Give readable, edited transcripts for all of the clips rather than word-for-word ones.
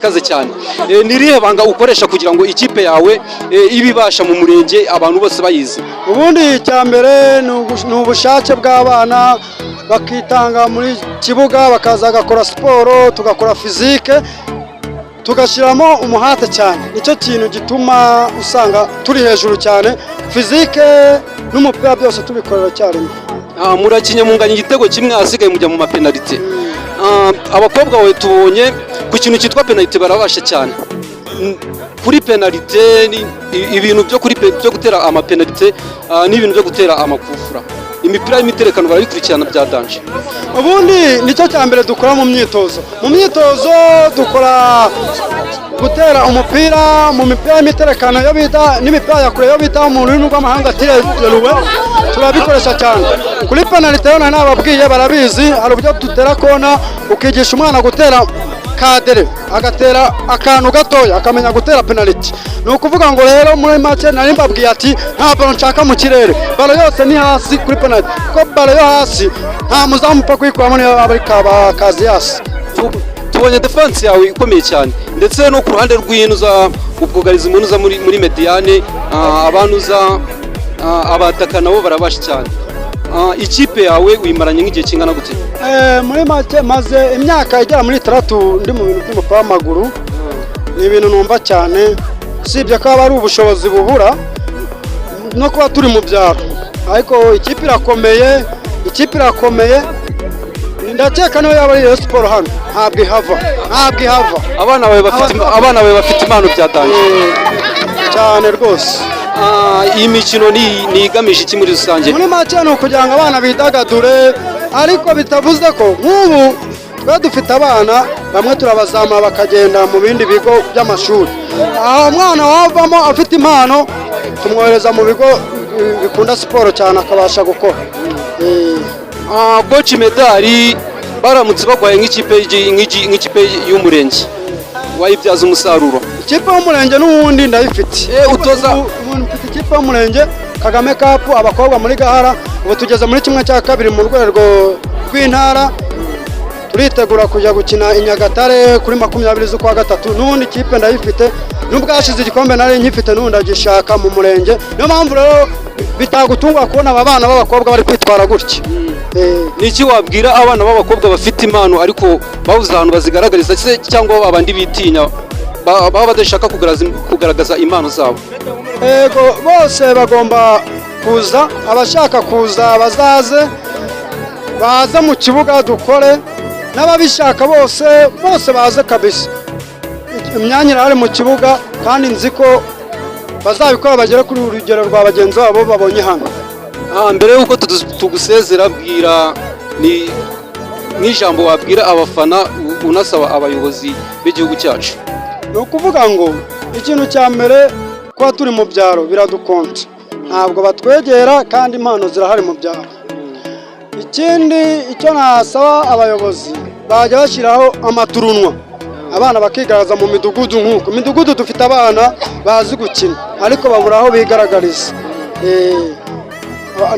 kaze cyane nirihe banga ukoresha kugira ngo ikipe yawe ibibasha mu murenge abantu bose bayizi? Ubundi cyambere ni ubushake bw'abana bakitanga muri kibuga bakaza gakora siporo tugakora fizike tugashyiramo umuhate cyane, nicyo kintu gituma usanga turi hejuru cyane, fizike n'umupira byose tubikorera cyarimo. Murakinye munganya igitego kimwe asigaye mujya mu mapenalite. Abakobwa bawe tubonye ku kintu cyitwa penalite barabasha cyane. Kuri penalite ni ibintu byo gutera amapenalite n'ibintu byo gutera amakufura, imipira y'imiterekano barabikurikirana bya danje. Ubundi nicyo cyambere dukora mu myitozo dukora gutera umupira mu mipira y'imiterekano yo bita n'imipira ya kure yo bita mu rurimi rw'amahanga tireruwe, turabikoresha cyane. Kuri penalite yo nababwiye barabizi, hari uburyo dutera kona ukigisha umwana gutera kadere agatera akantu gatoya akamenya gutera penaliti. Ni ukuvuga ngo rero muri make nari mbabwiye ati nta balo nshaka mu kirere, balo yose ni hasi kuri penaliti, ko balo yo hasi nta muzamu upfa kuyikuramo niyo abari kazi hasi. Tubonye defense yawe ikomeye cyane, ndetse no ku ruhande rw'inuza ubwugarizi munuza muri mediane abanuza abataka nabo barabasha cyane. Ikipe yawe uyimaranye nk'igihe kingana gute? Muri make maze imyaka igera muri 3 ndi mu bintu by'umupira w'amaguru. Ni ibintu numva cyane, sibye ko aba ari ubushobozi bubura no kuba turi mu byaro, ariko ikipe irakomeye ndakeka niyo yaba ari siporo hano ntabwo ihava. Abana bawe bafite impano byatanje cyane rwose. Iyi mikino ni igamije iki muri rusange? Muri make ni ukugira ngo abana bidagadure, ariko bitavuze ko nk'ubu twe dufite abana bamwe turabazama bakagenda mu bindi bigo by'amashuri. Umwana wavamo afite impano tumwohereza mu bigo bikunda siporo cyane akabasha gukora. Boci medali baramutse bagwaye nk'ikipe y'umurenge wayibyaza umusaruro? Ikipe y'umurenge n'ubundi ndayifite. Mfite ikipe y'umurenge Kagame Cup abakobwa muri Gahara, ubu tugeze muri 1/2 mu rwego rw'intara, turitegura kujya gukina i Nyagatare kuri 20 z'ukwa gatatu. N'ubundi ikipe ndayifite, nubwo hashize igikombe nari nkifite n'ubundi agishaka mu murenge. Niyo mpamvu rero bitagutungwa kubona aba bana b'abakobwa bari kwitwara gutya. Niki wabwira abana b'abakobwa bafite impano ariko babuze ahantu bazigaragariza cyangwa abandi bitinya baba badashaka kugaragaza impano zabo? Ego bose bagomba kuza, abashaka kuza bazaze mu kibuga dukore, n'ababishaka bose baze kabisa. Imyanya irahari mu kibuga kandi nzi ko bazabikora bagera kuri urugero rwa bagenzi babo babonye hano. Mbere yuko tugusezera bwira n'ijambo wabwira abafana unasaba abayobozi b'igihugu cyacu. Ni ukuvuga ngo ikintu cya mbere kuba turi mu byaro biradukonta, ntabwo batwegera kandi impano zirahari mu byaro. Ikindi icyo nasaba abayobozi bajya bashyiraho amaturunwa, abana bakigaragaza mu midugudu. Nk'uko midugudu dufite abana bazi gukina ariko babura aho bigaragariza.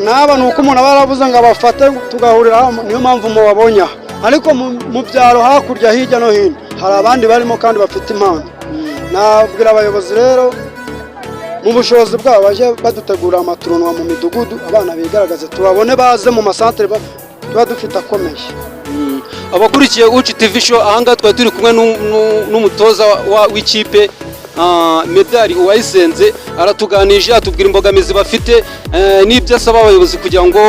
Naba nuko umuntu aba yaravuze ngo abafate tugahurira, niyo mpamvu mubabonye. Ariko mu byaro hakurya hirya no hino hari abandi barimo kandi bafite impano. Nabwira abayobozi rero mu bushobozi bwabo baje badutegura amaturunwa mu midugudu, abana bigaragaze tubabone baze mu masantere tuba dufite akomeye. Abakurikiye Uchi TV show ahanga twari turi kumwe n'umutoza w'ikipe Medali Uwayisenze, aratuganije atubwira imbogamizi bafite n'ibyo asaba abayobozi kugira ngo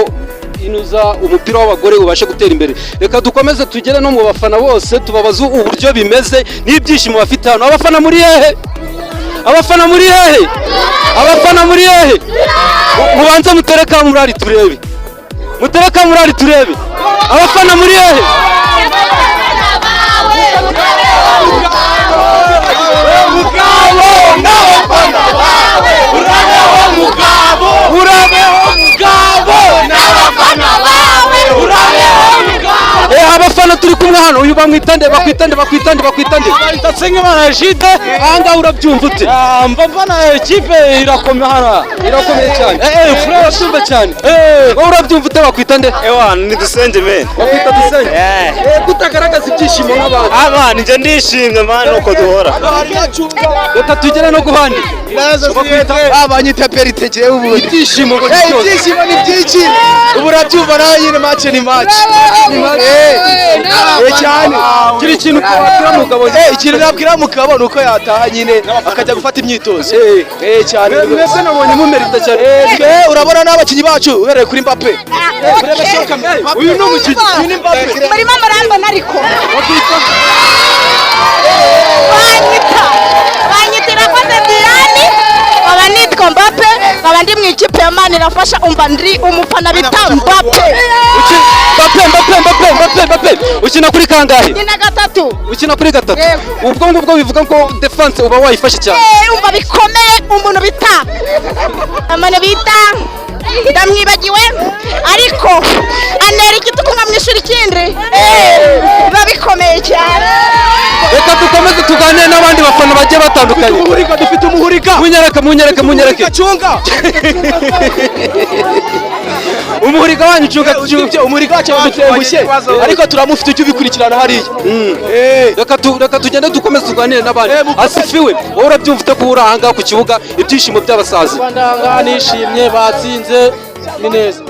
inuza umupira w'abagore ubashe gutera imbere. Reka dukomeze tugere no mu bafana bose tubabaza uburyo bimeze n'ibyishimo bafite hano. Abafana muri hehe? Mubanze mutereka murari turebe. Abafana muri hehe? Abafana turi kumwe umwe hano uyu bakwitande Nsengimana Egide. ahangaha urabyumva ute? Mva mbona ikipe irakomeye hano. irakomeye cyane Frere urabyumva cyane wowe urabyumva ute bakwitande? Ewa ni Dusenge men. bakwita Dusenge kutagaragaza ibyishimo nk'abantu Nje ndishimye man uko duhora. reka tugere no guhandi Abanyita peritegeye ubu. ibyishimo ngo Ibyishimo ni byinshi. Ubu urabyumva nawe nyine match ni match. Cyane. kiri ikintu twabwira mugabo Ikintu nabwira mukabo nuko yataha nyine akajya gufata imyitozo. Cyane. mwese nabonye mumerita cyane Urabona n'abakinnyi bacu uhereye kuri Mbappe. uyu ni umukinnyi uyu ni Mbappe murimo murambona ariko banyita irakoze Diane nkaba nitwa Mbappe nkaba ndi mu ikipe ya Man irafasha umva ndi umufana bita Mbappe ukina kuri kangahe? nyina gatatu ukina kuri gatatu Yego. ubwo ngubwo bivuga ko defense uba wayifashe cyane umva bikomeye umuntu bita ndamwibagiwe ariko anera igitugu nkamwishyura ikindi biba bikomeye cyane reka dukomeze tuganire n'abandi bafana bagiye batandukanye Dufite umuhurika. munyereke Cunga. umuhuriga wanyu cunga Umurika wacu wadutengushye ariko turamufite icyo ubikurikirana hariya. reka tugende dukomeze tuganire n'abandi asifiwe wowe urabyumva ute kuba uri ahangaha ku kibuga ibyishimo by'abasazi? Nishimye batsinze ni neza.